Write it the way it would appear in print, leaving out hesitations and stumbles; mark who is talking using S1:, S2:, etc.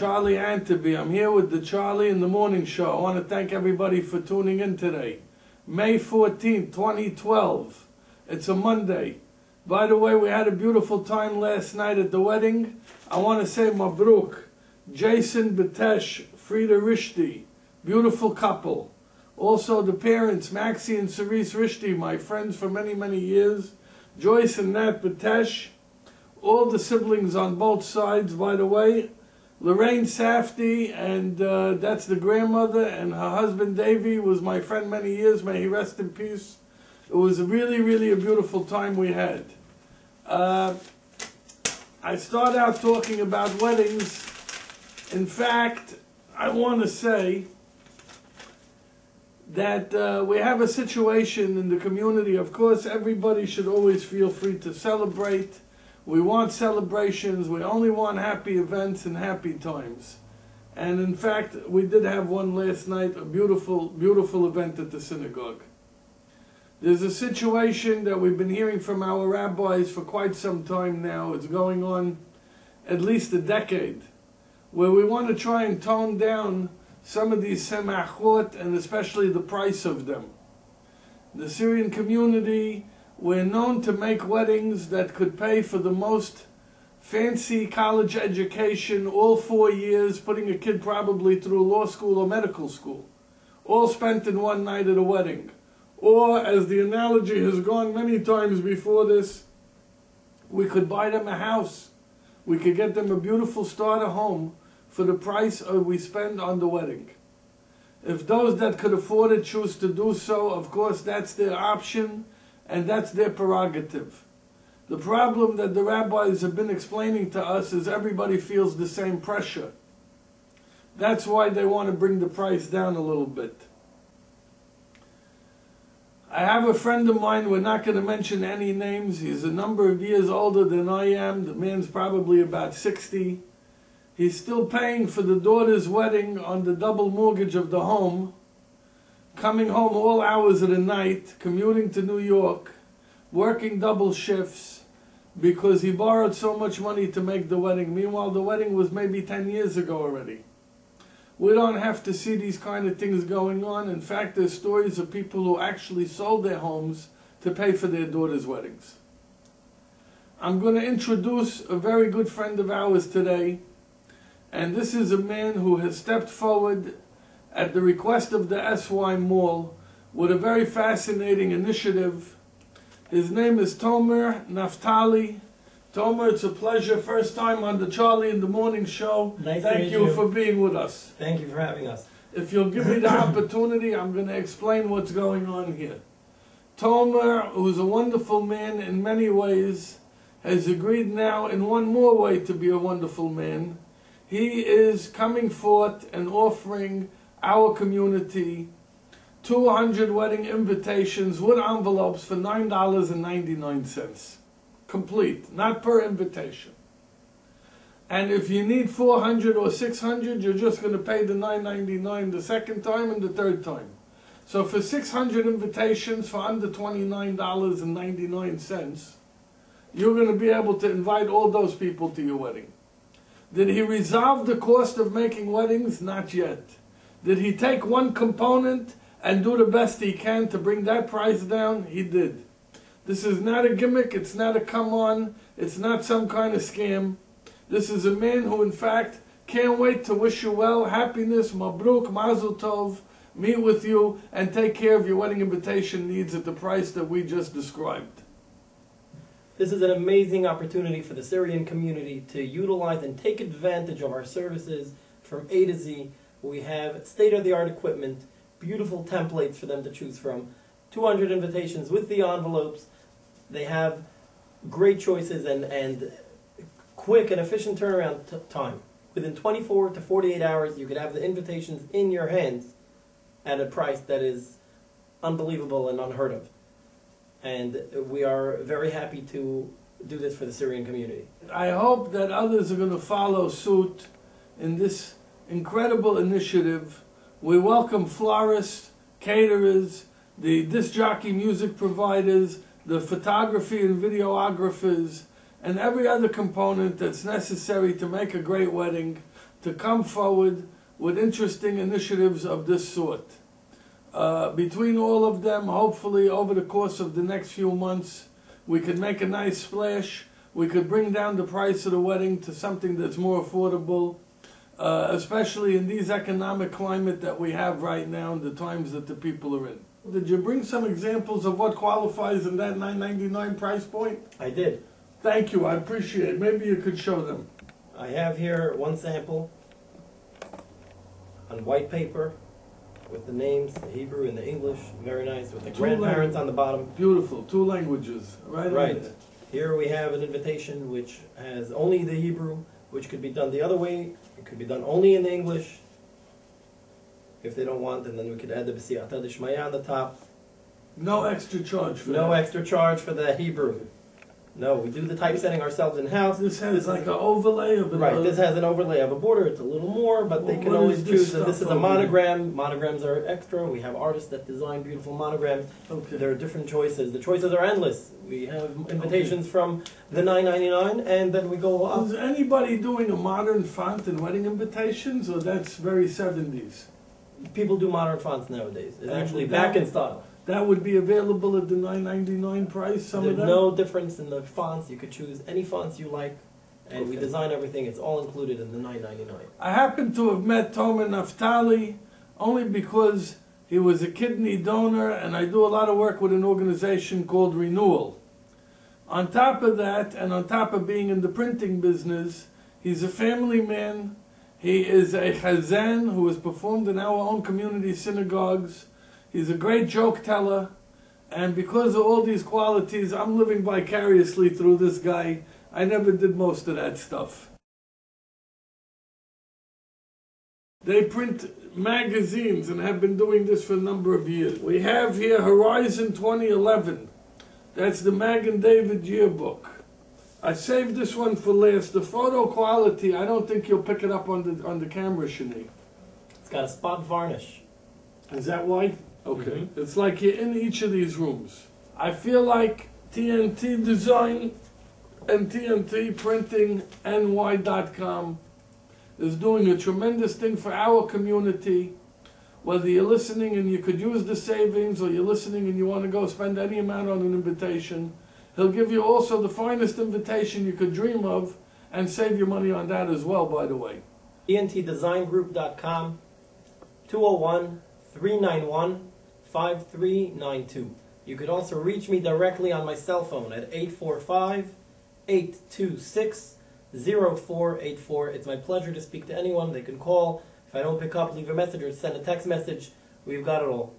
S1: Charlie Anteby. I'm here with the Charlie in the Morning Show. I want to thank everybody for tuning in today. May 14th, 2012. It's a Monday. By the way, we had a beautiful time last night at the wedding. I want to say Mabruk, Jason Betesh, Frida Rishti, beautiful couple. Also the parents, Maxie and Cerise Rishti, my friends for many, many years. Joyce and Nat Betesh. All the siblings on both sides, by the way. Lorraine Safdie, and that's the grandmother, and her husband Davy was my friend many years. May he rest in peace. It was really, really a beautiful time we had. I start out talking about weddings. In fact, I want to say that we have a situation in the community. Of course, everybody should always feel free to celebrate. We want celebrations. We only want happy events and happy times. And in fact, we did have one last night, a beautiful, beautiful event at the synagogue. There's a situation that we've been hearing from our rabbis for quite some time now. It's going on at least a decade, where we want to try and tone down some of these semachot and especially the price of them. The Syrian community, we're known to make weddings that could pay for the most fancy college education, all 4 years, putting a kid probably through law school or medical school, all spent in one night at a wedding. Or, as the analogy has gone many times before this, we could buy them a house. We could get them a beautiful starter home for the price we spend on the wedding. If those that could afford it choose to do so, of course that's their option and that's their prerogative. The problem that the rabbis have been explaining to us is everybody feels the same pressure. That's why they want to bring the price down a little bit. I have a friend of mine, we're not going to mention any names. He's a number of years older than I am. The man's probably about 60. He's still paying for the daughter's wedding on the double mortgage of the home, coming home all hours of the night, commuting to New York, working double shifts because he borrowed so much money to make the wedding. Meanwhile, the wedding was maybe 10 years ago already. We don't have to see these kind of things going on. In fact, there's stories of people who actually sold their homes to pay for their daughters' weddings. I'm going to introduce a very good friend of ours today. And this is a man who has stepped forward at the request of the SY Mall with a very fascinating initiative. His name is Tomer Naftali. Tomer, it's a pleasure. First time on the Charlie in the Morning Show. Thank you for being with us.
S2: Thank you for having us.
S1: If you'll give me the opportunity, I'm going to explain what's going on here. Tomer, who's a wonderful man in many ways, has agreed now in one more way to be a wonderful man. He is coming forth and offering our community 200 wedding invitations with envelopes for $9.99. Complete, not per invitation. And if you need 400 or 600, you're just going to pay the $9.99 the second time and the third time. So for 600 invitations for under $29.99, you're going to be able to invite all those people to your wedding. Did he resolve the cost of making weddings? Not yet. Did he take one component and do the best he can to bring that price down? He did. This is not a gimmick, it's not a come-on, it's not some kind of scam. This is a man who, in fact, can't wait to wish you well, happiness, mabruk, mazel tov, meet with you, and take care of your wedding invitation needs at the price that we just described.
S2: This is an amazing opportunity for the Syrian community to utilize and take advantage of our services from A to Z. We have state-of-the-art equipment, beautiful templates for them to choose from, 200 invitations with the envelopes. They have great choices and quick and efficient turnaround time. Within 24 to 48 hours, you could have the invitations in your hands at a price that is unbelievable and unheard of. And we are very happy to do this for the Syrian community.
S1: I hope that others are going to follow suit in this incredible initiative. We welcome florists, caterers, the disc jockey music providers, the photography and videographers, and every other component that's necessary to make a great wedding. to come forward with interesting initiatives of this sort. Between all of them, hopefully over the course of the next few months, we could make a nice splash. We could bring down the price of the wedding to something that's more affordable, especially in these economic climate that we have right now and the times that the people are in. Did you bring some examples of what qualifies in that $9.99 price point?
S2: I did.
S1: Thank you, I appreciate it. Maybe you could show them.
S2: I have here one sample on white paper with the names, the Hebrew and the English, very nice, with the grandparents on the bottom.
S1: Beautiful, 2 languages, right?
S2: Right. Here we have an invitation which has only the Hebrew, which could be done the other way. It could be done only in the English. If they don't want, and then we could add the B'siyata D'Shmaya on the top.
S1: No extra charge for that.
S2: No extra charge for the Hebrew. No, we do the typesetting ourselves in-house.
S1: This has like an overlay of it.
S2: Right, this has an overlay of a border. It's a little more, but they can always choose that this is a monogram. Monograms are extra. We have artists that design beautiful monograms.
S1: Okay.
S2: There are different choices. The choices are endless. We have invitations from the $9.99, and then we go up.
S1: Is anybody doing a modern font in wedding invitations, or that's very 70s?
S2: People do modern fonts nowadays. It's actually back in style.
S1: That would be available at the $9.99 price, some of
S2: There's
S1: them?
S2: no difference in the fonts. You could choose any fonts you like, and we design everything. It's all included in the $9.99.
S1: I happen to have met Tomer Naftali only because he was a kidney donor, and I do a lot of work with an organization called Renewal. On top of that, and on top of being in the printing business, he's a family man. He is a chazan who has performed in our own community synagogues. He's a great joke teller, and because of all these qualities, I'm living vicariously through this guy. I never did most of that stuff. They print magazines and have been doing this for a number of years. We have here Horizon 2011. That's the Mag and David yearbook. I saved this one for last. The photo quality, I don't think you'll pick it up on the camera, Shani.
S2: It's got a spot varnish.
S1: Is that why? Okay. It's like you're in each of these rooms. I feel like TNT Design and TNT Printing NY.com is doing a tremendous thing for our community. Whether you're listening and you could use the savings, or you're listening and you want to go spend any amount on an invitation, he'll give you also the finest invitation you could dream of, and save your money on that as well, by the way.
S2: TNTDesignGroup.com, 201-391-5392. You could also reach me directly on my cell phone at 845-826-0484. It's my pleasure to speak to anyone. They can call. If I don't pick up, leave a message or send a text message. We've got it all.